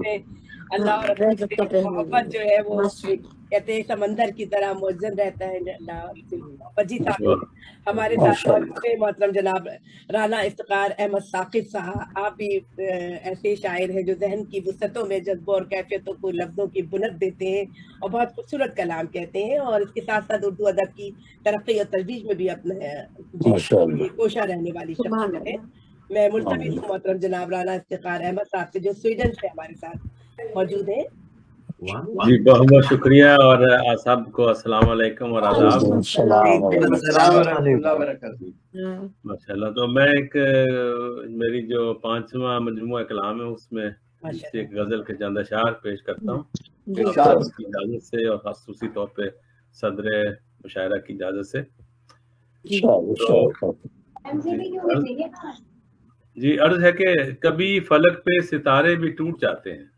पे अल्लाह और अपनी मोहब्बत जो है वो कहते हैं समंदर की तरह मौजूद रहता है। जी साहब हमारे साथ मोहतरम जनाब राना इफ्तिकार अहमद साकिब साहब, आप भी ऐसे शायर हैं जो जहन की वुसअतों में जज्बों और कैफियतों को लफ्ज़ों की बुनत देते हैं और बहुत खूबसूरत कलाम कहते हैं, और इसके साथ साथ उर्दू अदब की तरक्की और तजवीज़ में भी अपने कोशा रहने वाली शख्सियत है। मैं मुल्तमिस हूँ मोहतरम जनाब राना इफ्तिकार अहमद साहब से, जो स्वीडन से हमारे साथ मौजूद हैं। जी बहुत बहुत शुक्रिया, और सबको अस्सलाम वालेकुम और आदाब। माशाल्लाह। तो मैं मेरी जो 5वां मजमुआ कलाम है उसमें एक गजल के चंद अशार पेश करता हूँ आपकी इजाजत से, और खासूसी तौर पे सदर मुशायरा की इजाजत से। जी अर्ज है कि कभी फलक पे सितारे भी टूट जाते हैं,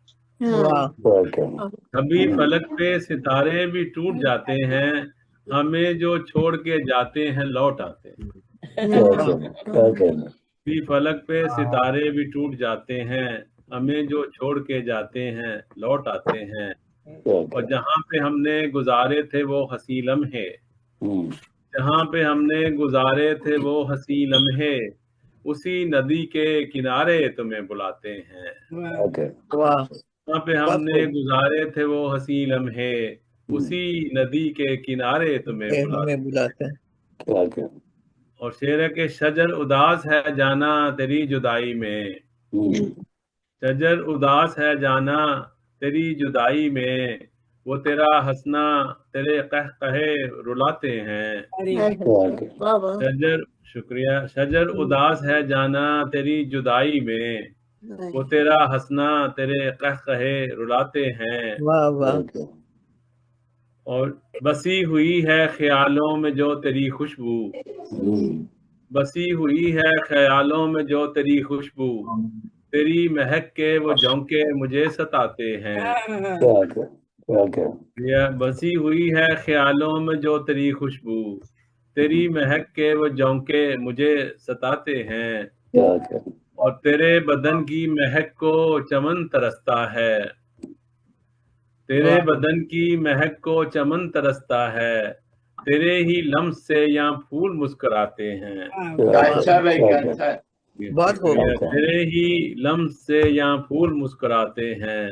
कभी फलक पे सितारे भी टूट जाते हैं, हमें जो छोड़ के जाते हैं लौट आते हैं। कभी फलक पे सितारे भी टूट जाते हैं, हमें जो छोड़ के जाते हैं लौट आते हैं, और जहाँ पे हमने गुजारे थे वो हसी लम्हे, जहाँ पे हमने गुजारे थे वो हसी लम्हे, उसी नदी के किनारे तुम्हें बुलाते हैं। वहाँ पे हमने गुजारे थे वो हसी लम्हे, उसी नदी के किनारे तुम्हें बुलाते हैं। और शेर है कि शजर उदास है जाना तेरी जुदाई में, शजर उदास है जाना तेरी जुदाई में, वो तेरा हंसना तेरे कहकहे रुलाते हैं। शजर शुक्रिया। शजर उदास है जाना तेरी जुदाई में, वो तेरा हंसना तेरे कहकहे रुलाते हैं। और बसी हुई है ख्यालों में जो तेरी खुशबू, बसी हुई है ख्यालों में जो तेरी खुशबू, तेरी महक के वो झोंके मुझे सताते हैं। बसी हुई है ख्यालों में जो तेरी खुशबू, तेरी महक के वो झोंके मुझे सताते हैं। और तेरे बदन की महक को चमन तरसता है, तेरे बदन की महक को चमन तरसता है, तेरे ही लम्स से यहाँ फूल मुस्कुराते हैं। तेरे ही लम्स से यहाँ फूल मुस्कुराते हैं।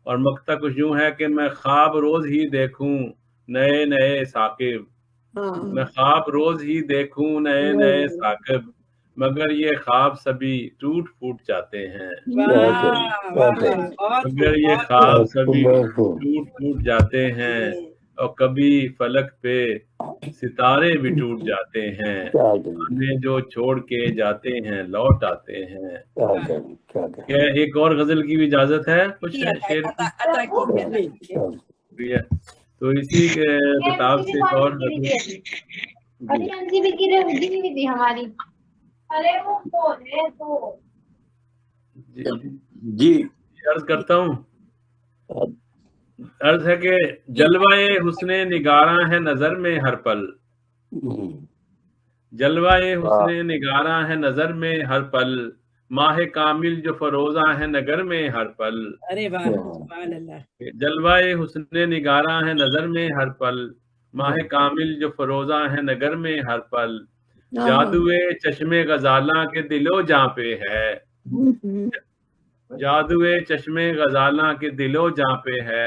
और मकता कुछ यूं है कि मैं ख्वाब रोज ही देखूं नए नए साकिब, मैं ख्वाब रोज ही देखूं नए नए साकिब, मगर ये ख्वाब सभी टूट फूट जाते हैं। मगर ये ख्वाब सभी टूट फूट जाते हैं, और कभी फलक पे सितारे भी टूट जाते हैं, हमें जो छोड़ के जाते हैं लौट आते हैं। क्या एक और गजल की भी इजाजत है कुछ शेर की? तो इसी के किताब से एक और हमारी जी अर्ज करता हूँ। अर्ज है कि जलवाए हुस्ने निगारा है नजर में हर पल, जलवाए हुस्ने निगारा है नजर में हर पल, माहे कामिल जो फरोजा है नगर में हर पल। अरे वाह सुभान अल्लाह। जलवाए हुस्ने निगारा है नजर में हर पल, माहे कामिल जो फरोजा है नगर में हर पल, जादुए चश्मे गजाला के दिलो जां पे है, जादुए चश्मे गजाला के दिलो जां पे है,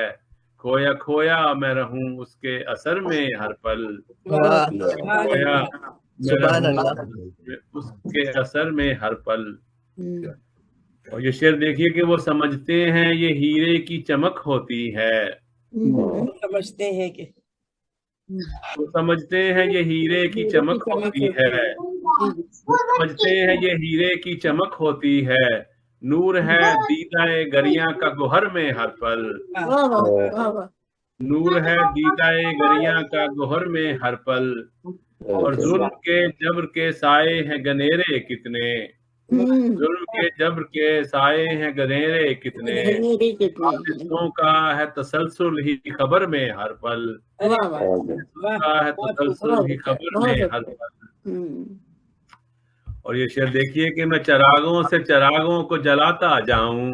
खोया खोया मैं रहूं उसके असर में हर पल, खोया मैं रहूं उसके असर में हर पल। और ये शेर देखिए कि वो समझते हैं ये हीरे की चमक होती है, समझते हैं कि वो समझते हैं ये हीरे की चमक होती है, समझते हैं ये हीरे की चमक होती है, नूर है दीदाए गरिया का गोहर में हर पल, नूर है दीदाए गरिया का गोहर में हर पल, और जुल्म के जब्र के साए हैं गनेरे कितने, जुल्म के जब्र के साए हैं गनेरे कितने, हादिसों का है तसलसल ही खबर में हर पल, का है तसलसल ही खबर में हर पल। और ये शेर देखिए कि मैं चरागों से चरागों को जलाता जाऊं,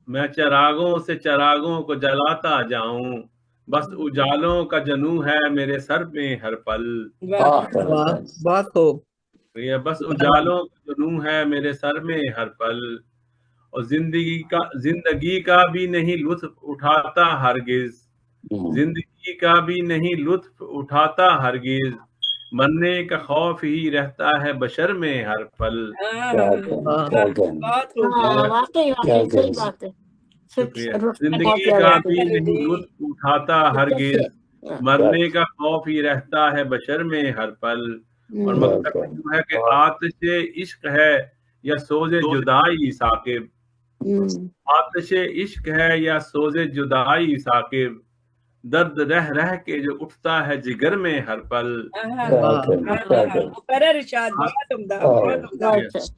मैं चरागों से चरागों को जलाता जाऊं, बस उजालों का जनू है मेरे सर में हर पल। बहुत खूब। ये बस उजालों का जनू है मेरे सर में हर पल, और जिंदगी का भी नहीं लुत्फ उठाता हरगिज, जिंदगी का भी नहीं लुत्फ उठाता हरगिज, मरने का खौफ ही रहता है बशर में हर पल। बहुत खूब। वाकई वाकई सही बात है। शुक्रिया। जिंदगी का भी नहीं लुत्फ उठाता हरगिज, मरने का खौफ ही रहता है बशर में हर पल। और मकसद है कि आतिशे इश्क है या सोजे जुदाई साकिब, आतिशे इश्क है या सोजे जुदाई साकिब, दर्द रह रह के जो उठता है जिगर में हर पल।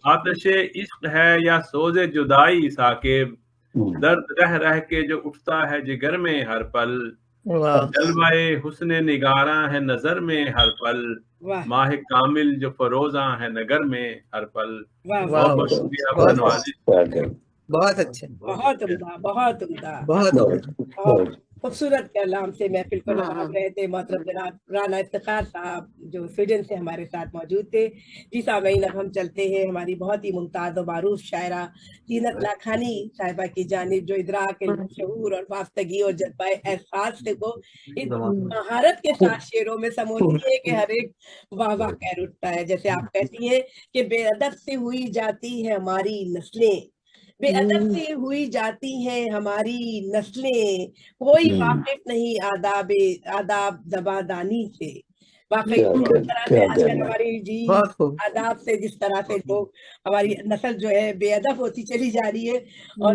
आतिशे इश्क है या सोजे जुदाई साकिब, दर्द रह रह के जो उठता है जिगर में हर पल। जलवाए हुस्ने निगारा है नजर में हर पल, माह कामिल जो फरोजा है नगर में हर पल। बहुत शुक्रिया। बहुत अच्छे, बहुत उम्दा, बहुत उम्दा, बहुत खूबसूरत कलाम से महफिल को नवाज रहे थे मोहतरम जनाब राना इफ्तिखार साहब, जो स्वीडन से हमारे साथ मौजूद थे। जी सामईन, अब हम चलते हैं हमारी बहुत ही मुमताज़ और मारूफ शायरा जीनत लाखानी साहिबा की जानिब, जो इदराक शऊर और वाफ्तगी और जज्बा एहसास से को इस महारत के साथ शेरों में समोती है कि हर एक वाह वाह कह उठता है। जैसे आप कहती हैं कि बेअदब से हुई जाती है हमारी नस्लें, बेअदब से हुई जाती हैं हमारी नस्लें, कोई वाकिफ नहीं आदाब जबादानी से। वाकई जिस तरह से आजकल हमारी जी आदाब से जिस तरह से लोग, हमारी नस्ल जो है बेअदब होती चली जा रही है, और